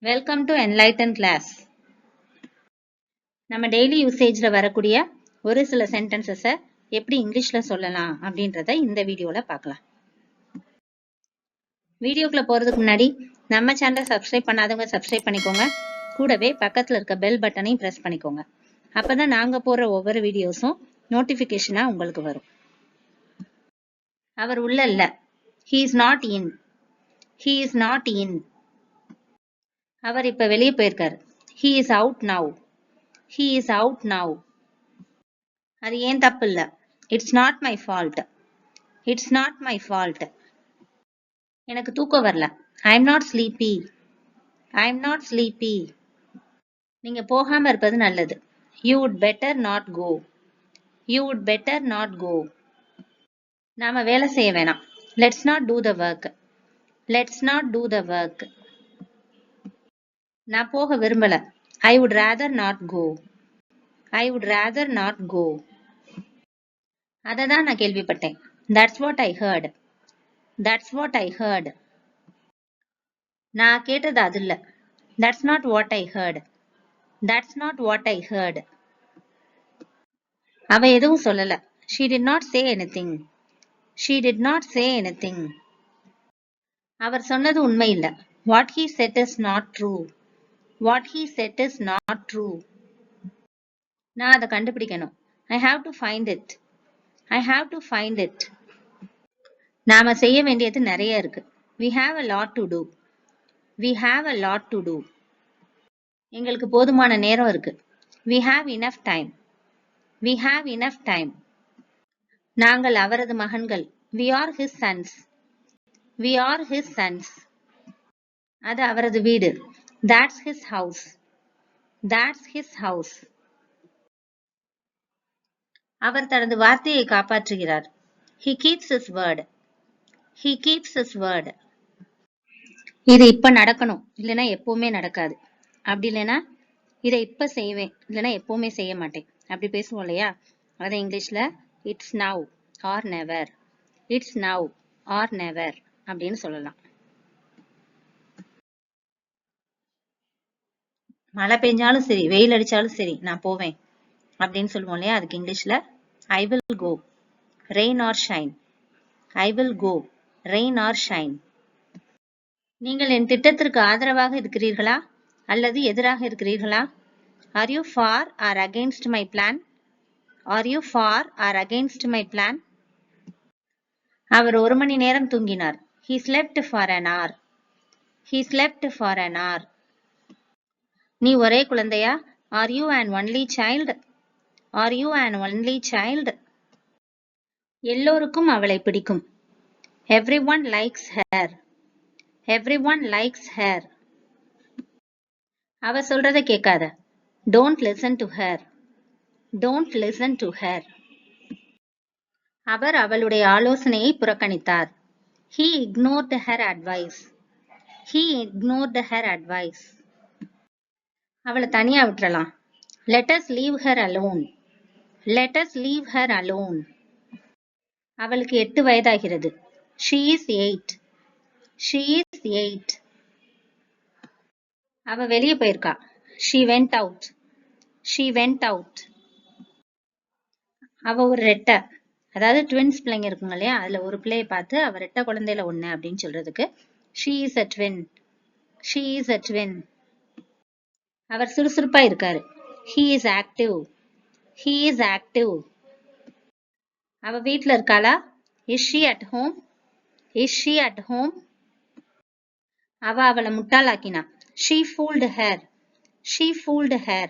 Welcome to enlighten class. நம்ம daily யூசேஜில் வரக்கூடிய ஒரு சில சென்டென்சஸை எப்படி இங்கிலீஷில் சொல்லலாம் அப்படின்றத இந்த வீடியோவில் பார்க்கலாம். வீடியோக்குள்ளே போகிறதுக்கு முன்னாடி நம்ம சேனலை சப்ஸ்கிரைப் பண்ணாதவங்க சப்ஸ்கிரைப் பண்ணிக்கோங்க. கூடவே பக்கத்தில் இருக்க பெல் பட்டனையும் ப்ரெஸ் பண்ணிக்கோங்க. அப்போ தான் நாங்கள் போடுற ஒவ்வொரு வீடியோஸும் நோட்டிஃபிகேஷனாக உங்களுக்கு வரும். அவர் உள்ள இல்லை. He is not in. He is not in. அவர் இப்ப வெளியே போயிருக்காரு. He is out now. He is out now. அது ஏன் தப்பு இல்ல. It's not my fault. It's not my fault. எனக்கு தூக்கம் வரல. I'm not sleepy. I'm not sleepy. நீங்க போகாம இருப்பது நல்லது. You would better not go. You would better not go. நாம வேலை செய்ய வேணாம். Let's not do the work. Let's not do the work. நான் போக விரும்பல. I would rather not go. I would rather not go. அததான் நான் கேள்விப்பட்டேன். That's what I heard. That's what I heard. நான் கேட்டது அது இல்ல. That's not what I heard. That's not what I heard. அவ எதுவும் சொல்லல. She did not say anything. She did not say anything. அவர் சொன்னது உண்மை இல்ல. What he said is not true. What he said is not true. நான் அதை கண்டுபிடிக்கணும். I have to find it. I have to find it. நாம செய்ய வேண்டியது நிறைய இருக்கு. We have a lot to do. We have a lot to do. எங்களுக்கு போதுமான நேரம் இருக்கு. We have enough time. We have enough time. நாங்கள் அவரது மகன்கள். We are his sons. We are his sons. அது அவரது வீடு. That's his house. That's his house. அவர் தனது வார்த்தையை காப்பாற்றுகிறார். He keeps his word. He keeps his word. இது இப்ப நடக்கணும், இல்லைன்னா எப்பவுமே நடக்காது. அப்படி இல்லைன்னா இதை இப்ப செய்வேன், இல்லைன்னா எப்பவுமே செய்ய மாட்டேன். அப்படி பேசுவோம் இல்லையா? அதை இங்கிலீஷ்ல it's now are never. It's now are never அப்படின்னு சொல்லலாம். மழை பெஞ்சாலும் சரி, வெயில் அடிச்சாலும் சரி, நான் போவேன் அப்படின்னு சொல்லுவோம் இல்லையா? அதுக்கு இங்கிலீஷ்ல I will go. Rain or shine. I will go. Rain or shine. நீங்கள் என் திட்டத்திற்கு ஆதரவாக இருக்கிறீர்களா அல்லது எதிராக இருக்கிறீர்களா? Are you for or against my plan? Are you for or against my plan? அவர் 1 மணி நேரம் தூங்கினார். He slept for an hour. He slept for an hour. நீ ஒரே குழந்தையா? Are you an only child? Are you an only child? எல்லோருக்கும் அவளை பிடிக்கும். Everyone likes her. Everyone likes her. அவ சொல்றத கேட்காத. Don't listen to her. Don't listen to her. அவர் அவளுடைய ஆலோசனையை புறக்கணித்தார். He ignored her advice. He ignored her advice. அவளை தனியா விட்டுறலாம். Let us leave her alone. Let us leave her alone. அவளுக்கு 8 வயதாகிறது. She is 8. She is 8. அவ வெளியே போயிருக்கா. She went out. She went out. அவ ஒரு ரெட்டை, அதாவது ட்வின்ஸ் பிள்ளைங்க இருக்குங்க இல்லையா? அதுல ஒரு பிள்ளையை பார்த்து அவ ரெட்டை குழந்தையில ஒண்ணு அப்படின்னு சொல்றதுக்கு she is a twin. She is a twin. அவர் சுறுசுறுப்பா இருக்காரு. He is active. He is active. அவ வீட்ல இருக்காளா? Is she at home? Is she at home? அவ அவளை முட்டாளாக்கினா. She fooled her. She fooled her.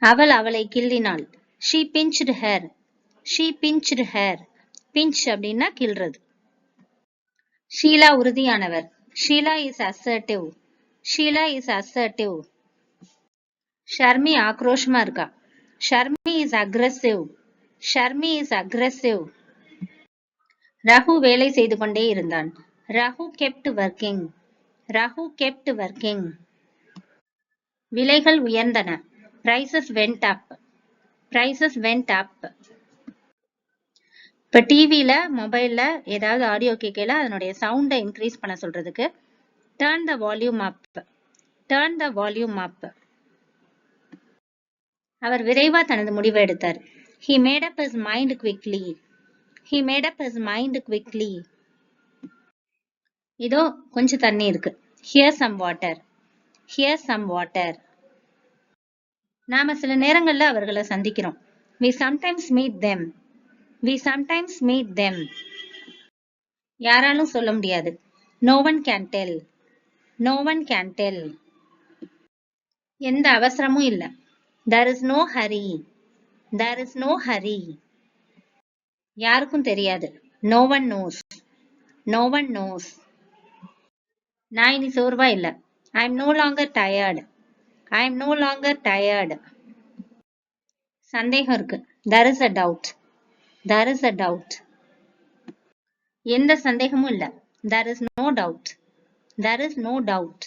அவள் அவளை கிள்ளினாள். She pinched her. She pinched her. Pinch அப்படின்னா கிள்றது. Sheila உறுதியானவர். Sheila is assertive. Sheila is assertive. Sharmi ஆக்ரோஷமா இருக்கா. Sharmi is aggressive. Sharmi is aggressive. Raghu வேலை செய்து கொண்டே இருந்தான். Rahu kept working. Rahu kept working. விலைகள் உயர்ந்தன. Prices went up. Prices went up. இப்ப டிவில மொபைல்ல ஏதாவது ஆடியோ கேட்கல அதனுடைய சவுண்டை இன்க்ரீஸ் பண்ண சொல்றதுக்கு Turn the volume up. Turn the volume up. அவர் விரைவா தனது முடிவை எடுத்தார். He made up his mind quickly. He made up his mind quickly. இதோ கொஞ்சம் தண்ணி இருக்கு. Here's some water. Here's some water. நாம சில நேரங்கள்ல அவர்களை சந்திக்கிறோம். We sometimes meet them. We sometimes meet them. யாராலும் சொல்ல முடியாது. No one can tell. No one can tell. எந்த அவசரமும் இல்ல. There is no hurry. There is no hurry. யாருக்கும் தெரியாது. No one knows. No one knows. நான் இனி சோர்வா இல்ல. I am no longer tired. I am no longer tired. சந்தேகம் இருக்கு. There is a doubt. There is a doubt. எந்த சந்தேகமும் இல்ல. There is no doubt. There is no doubt.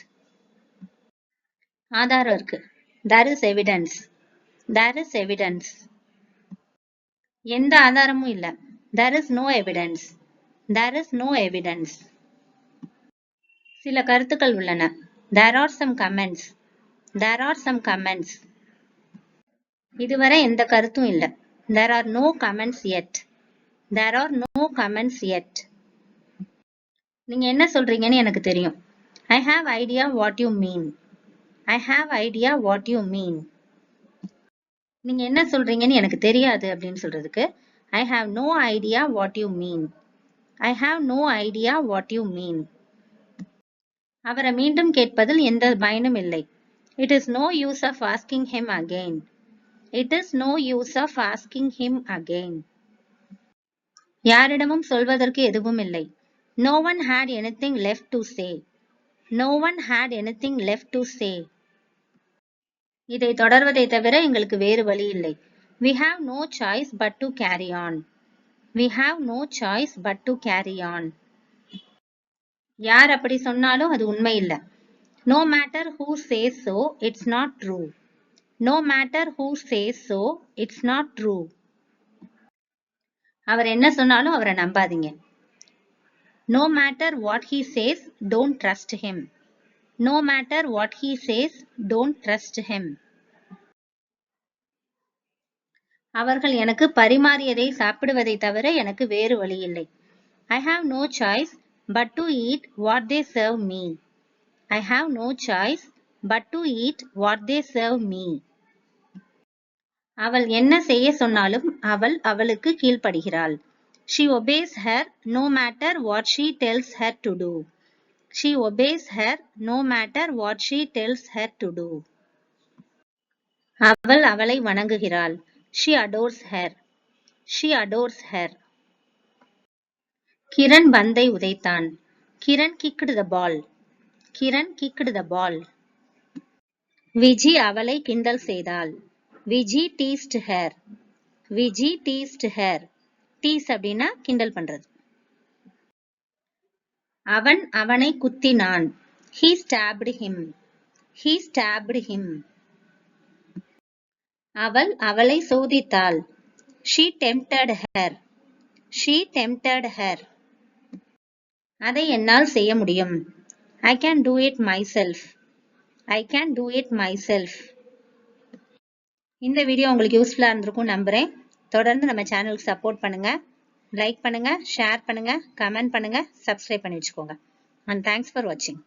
ஆதாரம் இருக்கு. There is evidence. There is evidence. எந்த ஆதாரமும் இல்ல. There is no evidence. There is no evidence. சில கருத்துக்கள் உள்ளன. There are some comments. There are some comments. இதுவரை எந்த கருத்தும் இல்ல. There are no comments yet. There are no comments yet. நீங்க என்ன சொல்றீங்கன்னு எனக்கு தெரியும். I have idea what you mean. I have idea what you mean. நீங்க என்ன சொல்றீங்கன்னு எனக்கு தெரியாது அப்படின்னு சொல்றதுக்கு I have no idea what you mean. I have no idea what you mean. அவரை மீண்டும் கேட்பதில் எந்த பயனும் இல்லை. It is no use of asking him again. It is no use of asking him again. யாரிடமும் சொல்வதற்கு எதுவும் இல்லை. No one had anything left to say. No one had anything left to say. இதை தொடர்வதை தவிர எங்களுக்கு வேறு வழி இல்லை. We have no choice but to carry on. We have no choice but to carry on. யார் அப்படி சொன்னாலும் அது உண்மை இல்ல. No matter who says so, it's not true. No matter who says so, it's not true. அவர் என்ன சொன்னாலும் அவரை நம்பாதீங்க. No matter what he says, don't trust him. No matter what he says, don't trust him. அவர்கள் எனக்கு பரிமாறியதை சாப்பிடுவதை தவிர எனக்கு வேறு வழி இல்லை. I have no choice but to eat what they serve me. I have no choice but to eat what they serve me. அவள் என்ன செய்ய சொன்னாலும் அவள் அவளுக்கு கீழ்ப்படுகிறாள். She obeys her no matter what she tells her to do. She obeys her no matter what she tells her to do. அவள் அவளை வணங்குகிறாள். She adores her. She adores her. Kiran பந்தை உதைத்தான். Kiran kicked the ball. Kiran kicked the ball. Viji அவளை கிண்டல் செய்தாள். Viji teased her. Viji teased her. tease அப்படின்னா கிண்டல் பண்றது. அவன் அவனை குத்தினான். He stabbed him. He stabbed him. அவள் அவளை சோதித்தாள். She tempted her. She tempted her. அதை என்னால் செய்ய முடியும். I can do it myself. I can do it myself. இந்த வீடியோ உங்களுக்கு யூஸ்ஃபுல்லா இருந்திருக்கும் நம்புறேன். தொடர்ந்து நம்ம சேனலுக்கு சப்போர்ட் பண்ணுங்க. லைக் பண்ணுங்க, ஷேர் பண்ணுங்க, கமெண்ட் பண்ணுங்க, சப்ஸ்கிரைப் பண்ணி வச்சுக்கோங்க. And thanks for watching.